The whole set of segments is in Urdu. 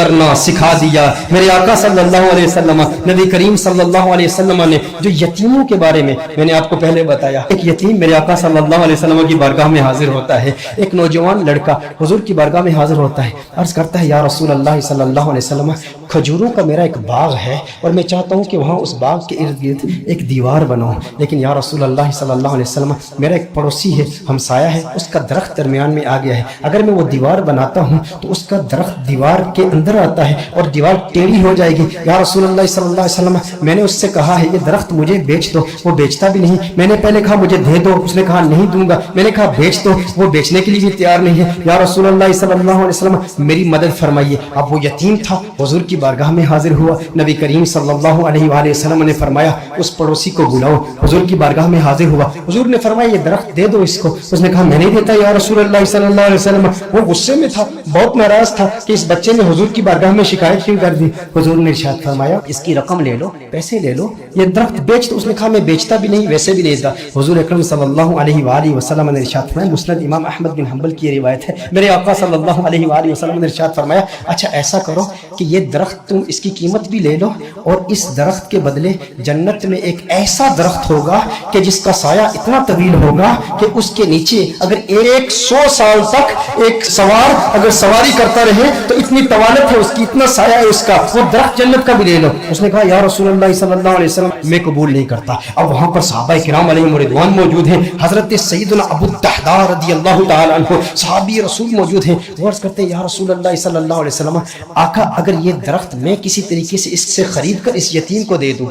کرنا سکھا دیا۔ میرے آقا صلی اللہ علیہ وسلم، نبی کریم صلی اللہ علیہ وسلم نے جو یتیموں کے بارے میں نے آپ کو پہلے بتایا، ایک یتیم میرے آقا صلی اللہ علیہ وسلم کی بارگاہ میں حاضر ہوتا ہے، ایک نوجوان لڑکا حضور کی بارگاہ میں حاضر ہوتا ہے، عرض کرتا ہے یا رسول اللہ صلی اللہ علیہ وسلم، کھجوروں کا میرا ایک باغ ہے اور میں چاہتا ہوں کہ وہاں اس باغ کے ارد گرد ایک دیوار بناؤں، لیکن یا رسول اللہ صلی اللہ علیہ وسلم میرا ایک پڑوسی ہے، ہمسایہ ہے، اس کا درخت درمیان میں آ گیا ہے، اگر میں وہ دیوار بناتا ہوں تو اس کا درخت دیوار کے اندر آتا ہے اور دیوار ٹیڑھی ہو جائے گی، یا رسول اللہ صلی اللہ علیہ وسلم میں نے اس سے کہا ہے یہ درخت مجھے بیچ دو، وہ بیچتا بھی نہیں، میں نے پہلے کہا مجھے دے دو، اس نے کہا نہیں دوں گا، میں نے کہا بیچ دو، وہ بیچنے کے لیے بھی تیار نہیں ہے، یا رسول اللہ صلی اللہ علیہ وسلم میری مدد فرمائیے۔ اب وہ یتیم تھا، حضور کی بارگاہ میں حاضر ہوا، نبی کریم صلی اللہ علیہ وآلہ وسلم نے فرمایا اس پڑوسی کو بلاؤ، حضور کی بارگاہ میں حاضر ہوا، حضور نے فرمایا یہ درخت دے دو اس کو، اس نے کہا میں نہیں دیتا یا رسول اللہ صلی اللہ علیہ وسلم، وہ غصے میں تھا، بہت ناراض تھا کہ اس بچے نے حضور کی بارگاہ میں شکایت کیوں کر دی، حضور نے ارشاد فرمایا اس کی رقم لے لو، پیسے لے لو، یہ درخت بیچ دو، اس نے کہا میں بیچتا بھی نہیں، ویسے بھی نہیں دیتا، حضور اکرم صلی اللہ علیہ وآلہ وسلم نے ارشاد فرمایا، مسند امام احمد بن حنبل کی روایت ہے، میرے آقا صلی اللہ علیہ وآلہ وسلم نے ارشاد فرمایا اچھا ایسا کرو کہ یہ درخت تم اس کی قیمت بھی لے لو اور اس درخت کے بدلے جنت میں ایک ایسا درخت ہوگا کہ جس کا سایہ اتنا طویل ہوگا کہ اس کے نیچے اگر 100 سال تک ایک سوار اگر سواری کرتا رہے تو اتنی طوالت ہے اس کی، اتنا سایہ ہے اس کا، وہ درخت جنت کا بھی لے لو۔ اس نے کہا یا رسول اللہ صلی اللہ علیہ وسلم میں قبول نہیں کرتا۔ اب وہاں پر صحابہ کرام علیہم رضوان موجود ہیں، حضرت سیدنا ابو الدحداء رضی اللہ تعالی عنہ صحابی رسول موجود ہیں، وہ عرض کرتے ہیں یا رسول اللہ صلی اللہ علیہ وسلم آقا اگر یہ درخت میں کسی طریقے سے اس سے خرید کر اس یتیم کو دے دوں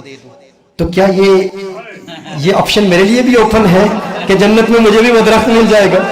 تو کیا یہ آپشن میرے لیے بھی اوپن ہے کہ جنت میں مجھے بھی وہ درخت مل جائے گا؟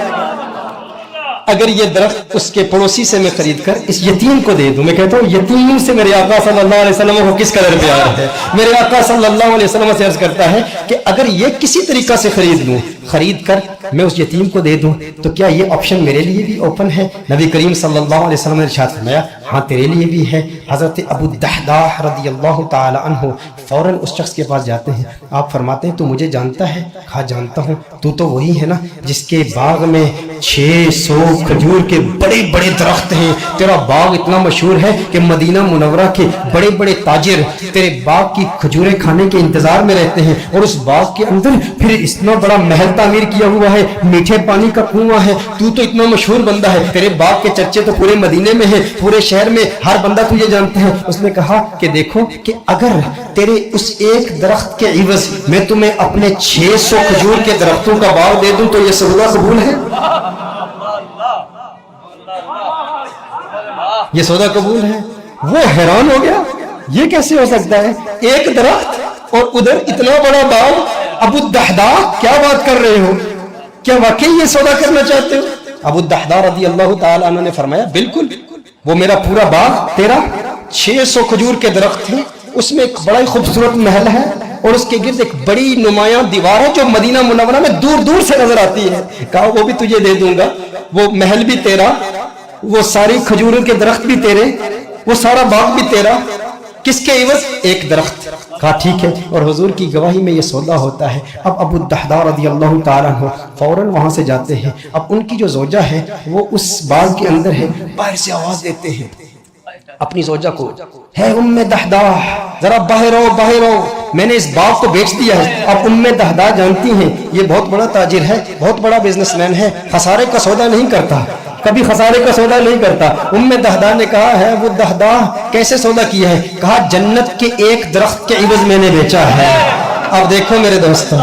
اگر یہ درخت اس کے پڑوسی سے میں خرید کر اس یتیم کو دے دوں، میں کہتا ہوں یتیم سے میرے آقا صلی اللہ علیہ وسلم کو کس قدر پیار ہے، میرے آقا صلی اللہ علیہ وسلم سے عرض کرتا ہے کہ اگر یہ کسی طریقہ سے خرید لوں، خرید کر میں اس یتیم کو دے دوں تو کیا یہ آپشن میرے لیے بھی اوپن ہے؟ نبی کریم صلی اللہ علیہ وسلم نے ارشاد فرمایا ہاں تیرے لیے بھی ہے۔ حضرت ابو الدحداء رضی اللہ تعالی عنہ فوراً اس شخص کے پاس جاتے ہیں، آپ فرماتے ہیں تو مجھے جانتا ہے؟ کہا جانتا ہوں، تو وہی ہے نا جس کے باغ میں 600 کھجور کے بڑے بڑے درخت ہیں، تیرا باغ اتنا مشہور ہے کہ مدینہ منورہ کے بڑے بڑے تاجر تیرے باغ کی کھجوریں کھانے کے انتظار میں رہتے ہیں، اور اس باغ کے اندر پھر اتنا بڑا محل تعمیر کیا ہوا ہے، میٹھے پانی کا کنواں ہے، تو اتنا مشہور بندہ ہے، تیرے باغ کے چرچے تو پورے مدینے میں ہیں، پورے شہر میں ہر بندہ تجھے جانتا ہے۔ اس نے کہا کہ دیکھو کہ اگر تیرے اس ایک درخت کے عوض میں تمہیں اپنے 600 کھجور کے درختوں کا باغ دے دوں تو یہ سودا قبول ہے؟ یہ سودا قبول ہے؟ وہ حیران ہو گیا، یہ کیسے ہو سکتا ہے، ایک درخت اور ادھر اتنا بڑا باغ؟ ابو الدحداء کیا بات کر رہے ہو، کیا واقعی یہ سودا کرنا چاہتے ہو؟ ابو الدحداء رضی اللہ تعالی عنہ نے فرمایا بالکل، وہ میرا پورا باغ تیرا 600 کھجور کے درخت ہیں، اس میں ایک بڑا ہی خوبصورت محل ہے اور اس کے گرد ایک بڑی نمایاں دیوار ہے جو مدینہ منورہ میں دور دور سے نظر آتی ہے، کہا وہ بھی تجھے دے دوں گا، وہ محل بھی تیرا، وہ ساری کھجوروں کے درخت بھی تیرے، وہ سارا باغ بھی تیرا، کس کے عوض؟ ایک درخت۔ کہا ٹھیک ہے، اور حضور کی گواہی میں یہ سودا ہوتا ہے۔ اب ابو الدحداء رضی اللہ تعالیٰ عنہ فوراً وہاں سے جاتے ہیں، اب ان کی جو زوجہ ہے وہ اس باغ کے اندر ہے، باہر سے آواز دیتے ہیں اپنی زوجہ کو، ہے ام دحداء ذرا باہر آؤ باہر آؤ، میں نے اس باغ کو بیچ دیا ہے۔ اب ام دحداء جانتی ہیں یہ بہت بڑا تاجر ہے، بہت بڑا بزنس مین ہے، خسارے کا سودا نہیں کرتا، کبھی خسارے کا سودا نہیں کرتا۔ ام دحداء نے کہا ہے وہ دحداء کیسے سودا کیا ہے؟ کہا جنت کے ایک درخت کے عوض میں نے بیچا ہے۔ اب دیکھو میرے دوستوں،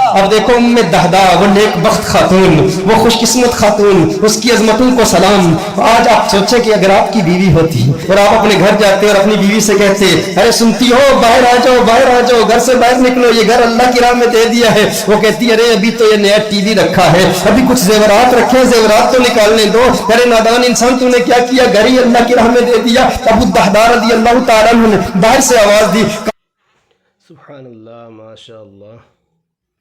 اب دیکھو ام دحداء، وہ نیک بخت خاتون، وہ خوش قسمت خاتون، اس کی عظمتوں کو سلام۔ آج آپ سوچیں کہ اگر آپ کی بیوی ہوتی اور آپ اپنے گھر جاتے اور اپنی بیوی سے کہتے ارے سنتی ہو باہر آ جاؤ باہر آ جاؤ، گھر سے باہر نکلو، یہ گھر اللہ کی راہ میں دے دیا ہے، وہ کہتی ارے ابھی تو یہ نیا ٹی وی رکھا ہے، ابھی کچھ زیورات رکھے ہیں، زیورات تو نکالنے دو، ارے نادان انسان تو نے کیا کیا، گھر ہی اللہ کی راہ میں دے دیا۔ ابو الدحداء رضی اللہ تعالیٰ عنہ نے باہر سے آواز دی، سبحان اللہ، ماشاء اللہ۔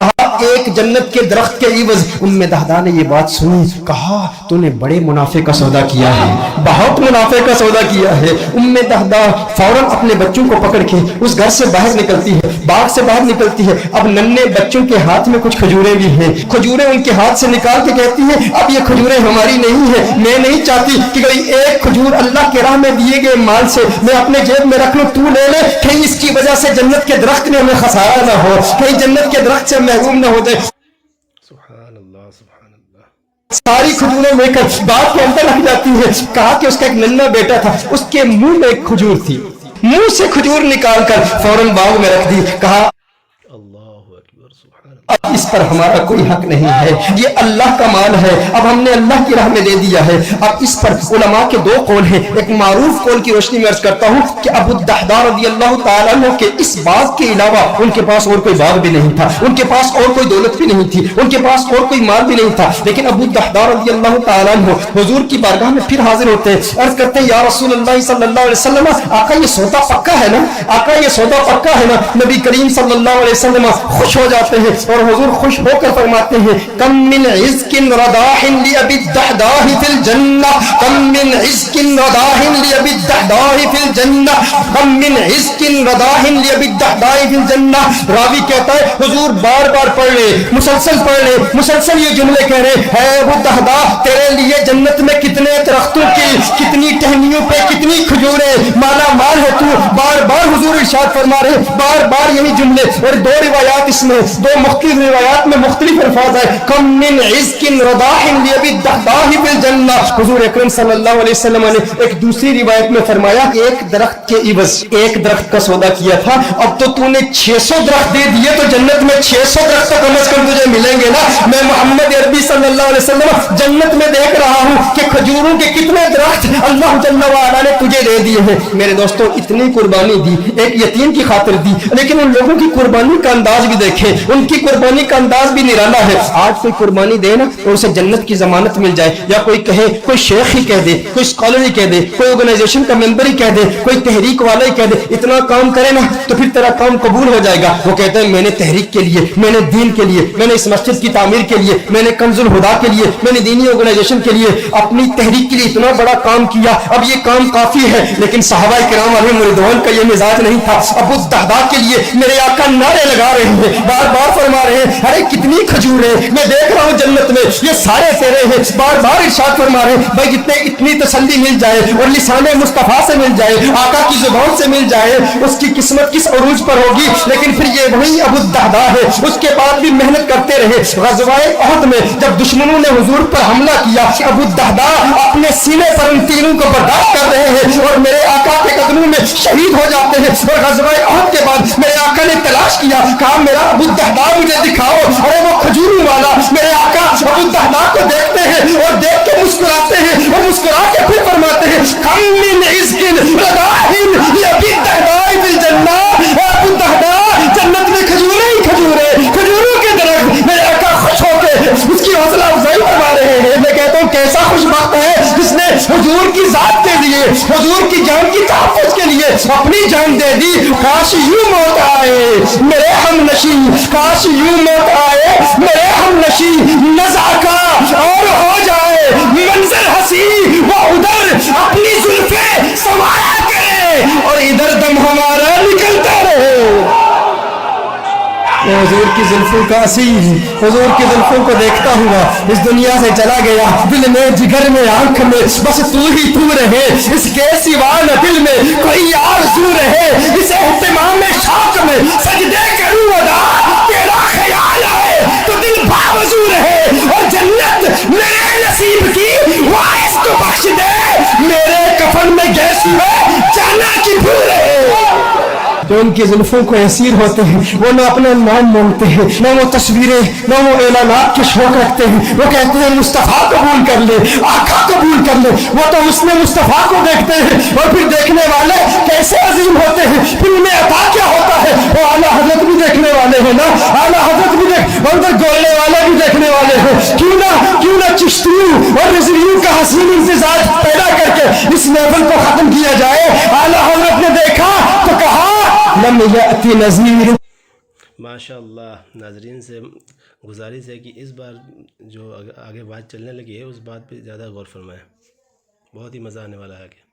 ایک جنت کے درخت کے عوض ام دہدا نے یہ بات سنی، کہا تو نے بڑے منافع کا سودا کیا ہے، بہت منافع کا سودا کیا ہے۔ ام دہدا فوراً اپنے بچوں کو پکڑ کے اس گھر سے باہر نکلتی ہے، باغ سے باہر نکلتی ہے۔ اب ننھے بچوں کے ہاتھ میں کچھ کھجوریں بھی ہیں، کھجوریں ان کے ہاتھ سے نکال کے کہتی ہے اب یہ کھجوریں ہماری نہیں ہیں، میں نہیں چاہتی کہ کوئی ایک کھجور اللہ کے راہ میں دیے گئے مال سے میں اپنے جیب میں رکھ لوں، تو لے لے، کہیں اس کی وجہ سے جنت کے درخت میں ہمیں خسارہ نہ ہو، کہیں جنت کے درخت سے محروم نہ ہو جائے۔ سبحان اللہ سبحان اللہ۔ ساری کھجوریں لے کر باغ کے اندر رکھ جاتی ہے۔ کہا کہ اس کا ایک ننھا بیٹا تھا، اس کے منہ میں ایک کھجور تھی، منہ سے کھجور نکال کر فوراً باغ میں رکھ دی۔ کہا اللہ اکبر سبحان اللہ۔ اب اس پر ہمارا کوئی حق نہیں ہے، یہ اللہ کا مال ہے، اب ہم نے اللہ کی راہ میں دے دیا ہے۔ اب اس پر علماء کے دو قول ہیں، ایک معروف قول کی روشنی میں عرض کرتا ہوں کہ ابو الدحداء رضی اللہ تعالیٰ عنہ کے اس باغ کے علاوہ ان کے پاس اور کوئی باغ بھی نہیں تھا، ان کے پاس اور کوئی دولت بھی نہیں تھی، ان کے پاس اور کوئی مال بھی نہیں تھا، لیکن ابو الدحداء رضی اللہ تعالیٰ عنہ حضور کی بارگاہ میں پھر حاضر ہوتے ہیں، عرض کرتے ہیں یا رسول اللہ صلی اللہ علیہ وسلم، آقا یہ سودا پکا ہے نا، آقا یہ سودا پکا ہے نا؟ نبی کریم صلی اللہ علیہ وسلم خوش ہو جاتے ہیں اور حضور خوش ہو کر فرماتے ہیں کم من عزق رداح لأبی الدحداء فی الجنہ، کم من عزق رداح لأبی الدحداء فی الجنہ، کم من عزق رداح لأبی الدحداء فی الجنہ۔ راوی کہتا ہے حضور بار بار پڑھ رہے، مسلسل پڑھ رہے، مسلسل یہ جملے کہہ رہے، ہے ابو الدحداء تیرے لیے جنت میں کتنے درختوں کی، کتنی ٹہنیوں پہ کتنی کھجوریں، مالا مال ہے تو۔ بار بار حضور ارشاد فرما رہے، بار بار یہی جملے، اور دو روایات اس میں، دو مختلف روایات میں مختلف الفاظ ہے، کم من عزق رداح لأبی الدحداء فی الجنہ۔ حضور اکرم صلی اللہ علیہ وسلم نے ایک دوسری روایت میں فرمایا کہ ایک درخت کے عوض ایک درخت کا سودا کیا تھا، اب تو نے 600 درخت دے دیے تو جنت میں 600 درخت کم از کم تجھے ملیں گے نا۔ میں محمد عربی صلی اللہ علیہ وسلم جنت میں دیکھ رہا ہوں کہ کھجوروں کے کتنے درخت اللہ جل وعلا نے تجھے دے دیے ہیں۔ میرے دوستو اتنی قربانی دی، ایک یتیم کی خاطر دی، لیکن ان لوگوں کی قربانی کا انداز بھی دیکھیں، ان کی قربانی کا انداز بھی نرالا ہے۔ آج کوئی قربانی دے نا اور اسے جنت کی ضمانت مل جائے، یا کوئی کہے، کوئی شیخ ہی کہہ دے، کوئی اسکالر ہی کہہ دے، کوئی آرگنائزیشن کا ممبر ہی کہہ دے، کوئی تحریک والا ہی کہہ دے اتنا کام کرے نا تو پھر تیرا کام قبول ہو جائے گا۔ وہ کہتے ہیں میں نے تحریک کے لیے، میں نے دین کے لیے، میں نے اس مسجد کی تعمیر کے لیے، میں نے کنز الہدیٰ کے لیے، میں نے دینی آرگنائزیشن کے لیے، اپنی تحریک کے لیے اتنا بڑا کام کیا، اب یہ کام کافی ہے۔ لیکن صحابہ کرام علیہم رضوان کا یہ مزاج نہیں تھا۔ ابو الدحداء کے لیے میرے آقا نعرے لگا رہے ہیں، بار بار فرما رہے ہیں ارے کتنی کھجوریں میں دیکھ رہا ہوں جنت میں، یہ سارے تیرے ہیں۔ بار بار ارشاد فرما رہے ہیں بھائی جتنے اتنی تسلی مل جائے اور لسان مصطفیٰ سے مل جائے، آقا کی زبان سے مل جائے، اس کی قسمت کس عروج پر ہوگی۔ لیکن پھر یہ وہی ابو الدحداء ہے، اس کے بعد بھی محنت کرتے رہے۔ غزوہ احد میں جب دشمنوں نے حضور پر حملہ کیا، ابو الدحداء اپنے سینے پر ان تیروں کو برداشت کر رہے ہیں اور میرے آقا کے قدموں میں شہید ہو جاتے ہیں۔ اور غزوہ احد کے بعد میرے آقا نے تلاش کیا، کہا میرا ابو الدحداء مجھے دکھاؤ، ارے وہ کھجوروں والا۔ میرے آقا ابو الدحداء کو دیکھتے ہیں اور دیکھ کے مسکراتے ہیں اور مسکرا کے پھر فرماتے ہیں کم من عزق رداح لأبی الدحداء فی الجنہ۔ ابو الدحداء جنت میں کھجوریں ہی کھجوریں، کھجوروں کے درخت۔ میرے آقا خوش ہو کے اس کی حوصلہ افزائی فرما رہے ہیں۔ میں کہتا ہوں کیسا خوش بخت ہے جس نے حضور کی ذات کے لیے، حضور کی جان کی تحفظ کے لیے اپنی جان دے دی۔ کاش یوں موت آئے میرے ہم نشی، کاش یوں موت آئے میرے ہم نشی، نزع کا اور ہو جائے منظر ہنسی، وہ ادھر اپنی زلفیں سمایا کرے اور ادھر دم ہمارا نکلتا رہے۔ حضور کی زلفوں کا اسیر، حضور کی زلفوں کو دیکھتا ہوا اس دنیا سے چلا گیا، دل میں جگر میں آنکھ میں بس تو ہی تو رہے، اس کے سوا نہ دل میں کوئی آرزو رہے، اس اہتمام شوق میں سجدے کروں ادا، تیرا خیال آئے تو دل باوضو رہے، اور جنت میرے نصیب کی وارث تو بخش دے، میرے کفن میں گیسی ہے جانا کی بھول رہے۔ جو ان کی زلفوں کو اسیر ہوتے ہیں وہ نہ اپنا نام مانگتے ہیں، نہ وہ تصویریں، نہ وہ اعلانات کے شوق رکھتے ہیں، وہ کہتے ہیں مصطفیٰ قبول کر لے، آقا قبول کر لے۔ وہ تو حسن مصطفیٰ کو دیکھتے ہیں اور پھر دیکھنے والے کیسے عظیم ہوتے ہیں، پھر انہیں عطا کیا ہوتا ہے۔ وہ اعلیٰ حضرت بھی دیکھنے والے ہیں نا، اعلیٰ حضرت بھی اور ادھر گولنے والے بھی دیکھنے والے ہیں۔ کیوں نہ چشتیوں اور رضویوں کا حسین امتزاج پیدا کر کے اس محفل کو ختم کیا جائے۔ اعلیٰ حضرت نے دیکھا تو کہا لم یأتی نذیر ماشاء اللہ ناظرین سے گزارش ہے کہ اس بار جو آگے بات چلنے لگی ہے اس بات پہ زیادہ غور فرمائیں، بہت ہی مزہ آنے والا ہے آگے۔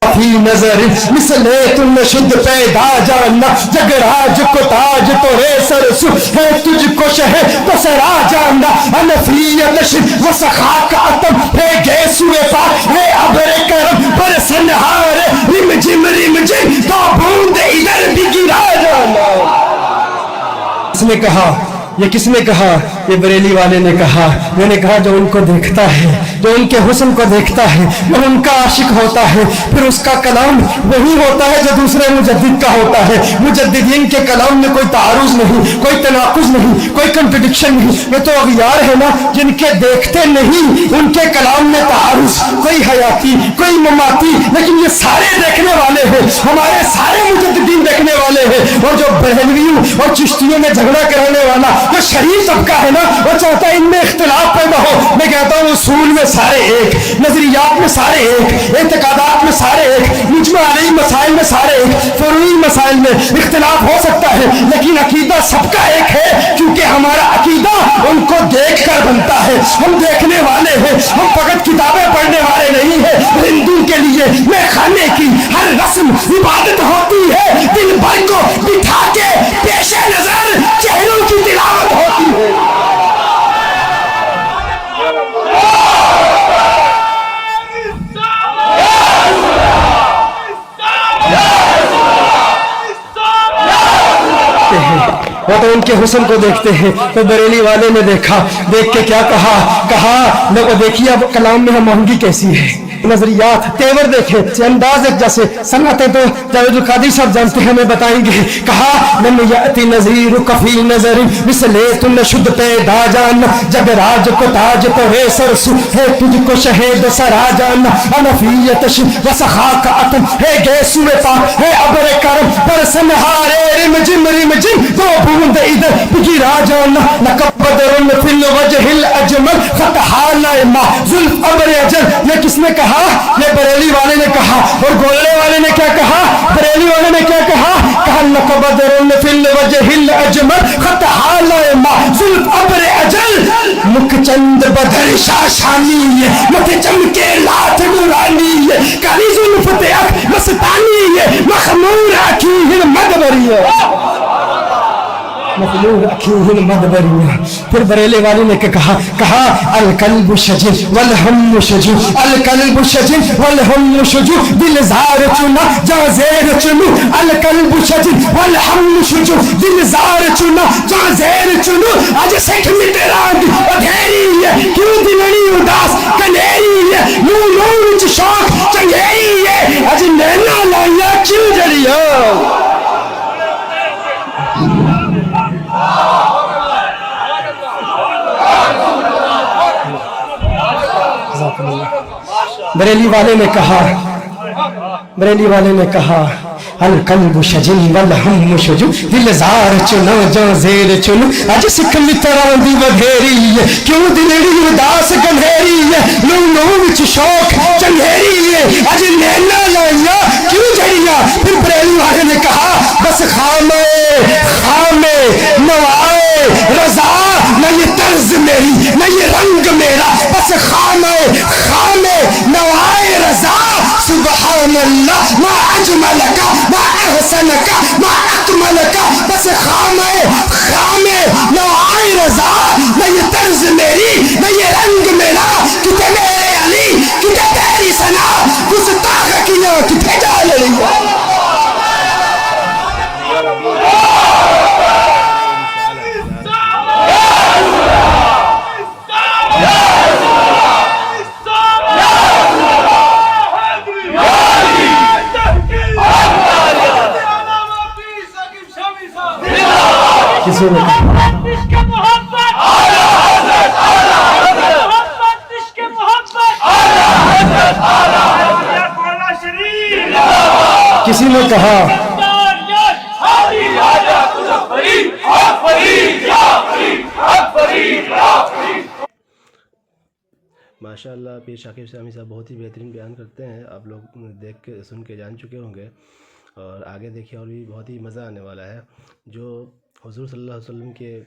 فی نظر مثل تم شد پیدا جاننا جگراج کو تاج تو ہے سرسو ہے تجھ کو شہ تو سرا جاننا انفیت شد و سخا کا عتم ہے گیسوے پاک ہے ابر کرم پر سنہار رم جم تو بوند ادھر بھی گرا جانا۔ کس نے کہا؟ یہ کس نے کہا؟ یہ بریلی والے نے کہا۔ میں نے کہا جو ان کو دیکھتا ہے، جو ان کے حسن کو دیکھتا ہے، جو ان کا عاشق ہوتا ہے، پھر اس کا کلام وہی ہوتا ہے جو دوسرے مجدد کا ہوتا ہے۔ مجددین کے کلام میں کوئی تعارض نہیں، کوئی تناقض نہیں، کوئی کنٹرڈکشن نہیں۔ یہ تو اغیار ہے نا جن کے دیکھتے نہیں ان کے کلام میں تعارض، کوئی حیاتی کوئی مماتی، لیکن یہ سارے دیکھنے والے ہیں، ہمارے سارے مجددین دیکھنے والے ہیں۔ اور جو بریلویوں اور چشتیوں میں جھگڑا کرانے والا جو شریف طبقہ ہے نا وہ چاہتا ہے ان میں اختلاف پیدا ہو۔ میں کہتا ہوں اصول میں سارے ایک، نظریات میں سارے ایک، اعتقادات میں سارے ایک، مجمع علیہ مسائل میں سارے ایک، فروعی مسائل میں اختلاف ہو سکتا ہے لیکن عقیدہ سب کا ایک ہے، کیونکہ ہمارا عقیدہ ان کو دیکھ کر بنتا ہے۔ ہم دیکھنے والے ہیں، ہم فقط کتابیں پڑھنے والے نہیں ہیں۔ ہندو کے لیے میں خانے کی ہر رسم عبادت ہوتی ہے، دن بھر کو بٹھا کے پیش نظر چہروں کی تلاوت ہوتی ہے۔ وہ تو ان کے حسن کو دیکھتے ہیں۔ تو بریلی والے نے دیکھا، دیکھ کے کیا کہا لوگوں دیکھیے اب کلام میں ہم آہنگی کیسی ہے، نظریات تیور دیکھے، انداز ایک جیسے، صنعتیں تو جاوید القادری صاحب جانتے ہیں ہمیں بتائیں گے۔ کہا لم یأتی نظیر کفی نظر مثل تم شد پیدا جان جب راج کو تاج تو ہے سرسو ہے تجھ کو شہید سرا جان انفیت شد و سخا کا عتم ہے گیسو پاک ہے ابر کرم پر سنہارے رم جم تو بوند ادھر گرا جانا لقب بدر فی الوجہ الاجمل خط حال ما ذوالف ابر اجل۔ یہ کس نے کہا؟ یہ بریلی والے نے کہا۔ اور گولے والے نے کیا کہا؟ بریلی والے نے کیا کہا؟ کہا لقب بدر فی الوجہ الاجمل خط حال ما ذوالف ابر اجل۔ مکھ چند بدر شاشانی مت چمکے لات نورانی کالی زلفت اک مستانی مخمور اکیہ مدبری مخلوق اکیہ مدبری۔ پھر بریلے والے نے کہا القلب شجر والہم شجو، القلب شجر والہم شجو، دل زار چنا جہاں زیر چنو، القلب شجر والہم شجو، دل زار چنا جہاں زیر چنو۔ آج سکھ مٹراند ادھیری ہے کیوں دلڑی اداس کنیری ہے، نو نوچ شوق چنگیری ہے، آج نینا لائیا کیوں جڑیا۔ بریلی والے نے کہا القلب شجن والہم شجو، دل زار چنو جاں زیر چنو۔ اج سکھ متران دی ودھیری ہے کیوں دلڑی اداس گنہیری ہے، نو نو وچ شوق چنگیری ہے، اج نینا لائیا کیوں جڑیا۔ پھر بریلی والے نے کہا بس خامے نوائے رضا، نہ یہ طرز میری نہ یہ رنگ میرا، بس خامے نوائے رضا۔ سبحان اللہ ما اجملکا ما احسنکا ما اکملکا، بس خامے نوائے رضا، نہ یہ طرز میری نہ یہ رنگ میرا، کتے میرے علی کتے تیری ثنا، گستاخ کیا کتے جا لڑیا۔ کسی نے کسی نے کہا ماشاء اللہ پیر شاکر شامی صاحب بہت ہی بہترین بیان کرتے ہیں، آپ لوگ دیکھ کے سن کے جان چکے ہوں گے۔ اور آگے دیکھیے اور بھی بہت ہی مزہ آنے والا ہے. جو حضور صلی اللہ علیہ وسلم کے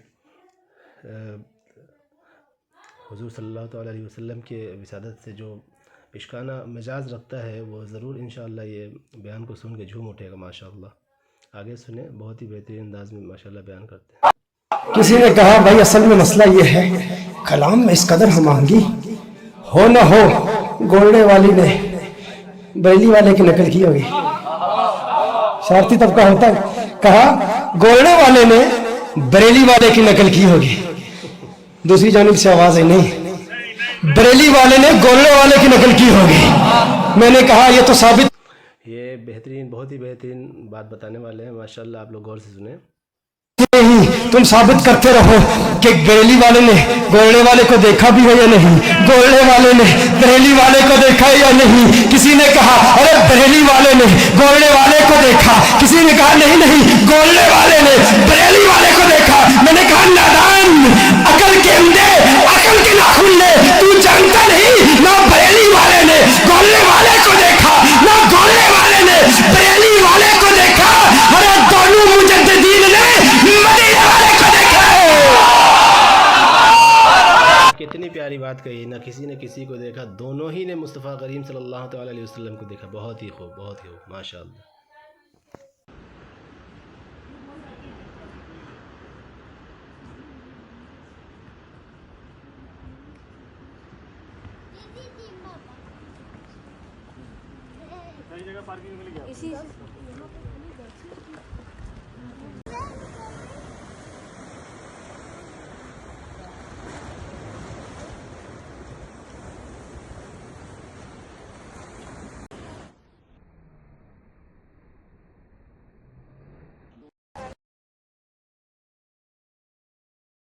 حضور صلی اللہ تعالیٰ علیہ وسلم کے وسادت سے جو عشقانہ مجاز رکھتا ہے وہ ضرور انشاءاللہ یہ بیان کو سن کے جھوم اٹھے گا. ماشاءاللہ آگے سنیں, بہت ہی بہترین انداز میں ماشاءاللہ بیان کرتے ہیں. کسی نے کہا بھائی اصل میں مسئلہ یہ ہے کلام میں اس قدر ہم آہنگی ہو نہ ہو, گولڑے والی نے بریلی والے کی نقل کی ہوگی. شرارتی طبقہ ہوتا ہے, کہا گولڑے والے نے بریلی والے کی نقل کی ہوگی. دوسری جانب سے آواز ہے نہیں, بریلی والے نے گولڑے والے کی نقل کی ہوگی. میں نے کہا یہ تو ثابت, یہ بہترین, بہت ہی بہترین بات بتانے والے ہیں ماشاءاللہ. آپ لوگ غور سے سنیں. نہیں تم ثابت کرتے رہو کہ بریلی والے نے گولڑے والے کو دیکھا بھی ہے یا نہیں, گولڑے والے نے بریلی والے کو دیکھا ہے یا نہیں. کسی نے کہا ارے بریلی والے نے گولڑے والے کو دیکھا, کسی نے کہا نہیں گولڑے والے نے بریلی والے کو دیکھا. میں نے کہا نادان, عقل کے اندھے, عقل کے ناخن لے, تو جانتا نہیں نہ بریلی والے نے گولڑے والے کو دیکھا نہ گولڑے والے نے بریلی والے کو دیکھا. ارے دونوں مجددین نے مدینے والے کو دیکھا ہے. کتنی پیاری بات کہی, نہ کسی نے کسی کو دیکھا, دونوں ہی نے مصطفیٰ کریم صلی اللہ تعالیٰ علیہ وسلم کو دیکھا. بہت ہی خوب, بہت ہی خوب ماشاءاللہ. اسی